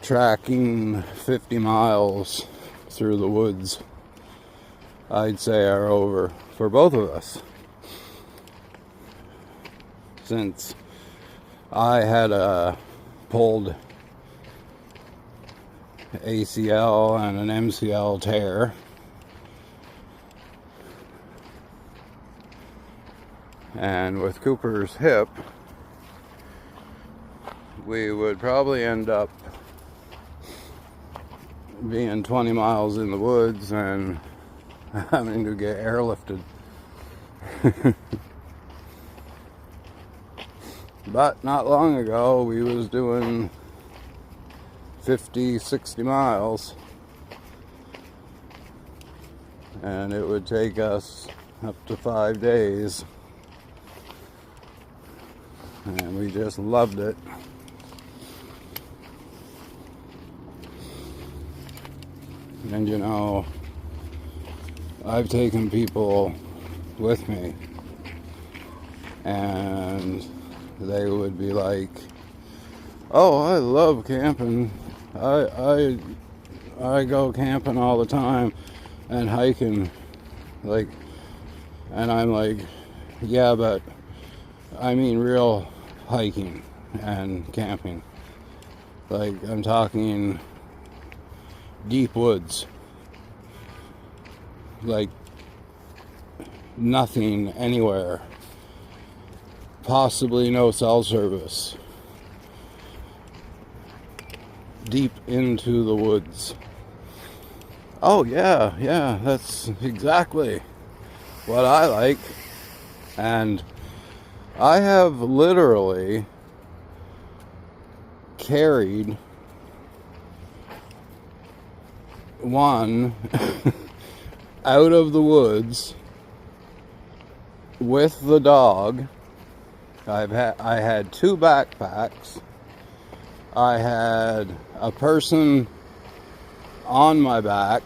tracking 50 miles through the woods, I'd say, are over for both of us. Since I had a pulled ACL and an MCL tear, and with Cooper's hip, we would probably end up being 20 miles in the woods and having to get airlifted. But not long ago, we was doing 50, 60 miles, and it would take us up to 5 days, and we just loved it. And you know, I've taken people with me, and they would be like, "Oh, I love camping. I go camping all the time and hiking." Like, and I'm like, "Yeah, but I mean real hiking and camping. Like, I'm talking deep woods. Like, nothing anywhere. Possibly no cell service. Deep into the woods." "Oh, yeah, that's exactly what I like." And I have literally carried one out of the woods with the dog. I had 2 backpacks. I had a person on my back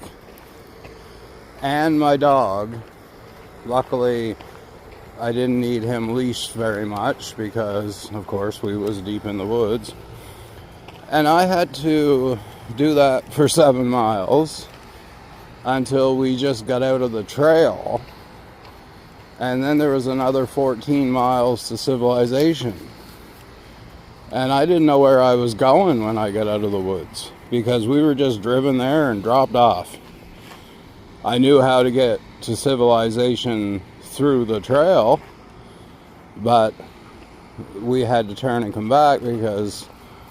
and my dog. Luckily, I didn't need him leashed very much because, of course, we was deep in the woods. And I had to do that for 7 miles until we just got out of the trail. And then there was another 14 miles to civilization. And I didn't know where I was going when I got out of the woods, because we were just driven there and dropped off. I knew how to get to civilization through the trail, but we had to turn and come back because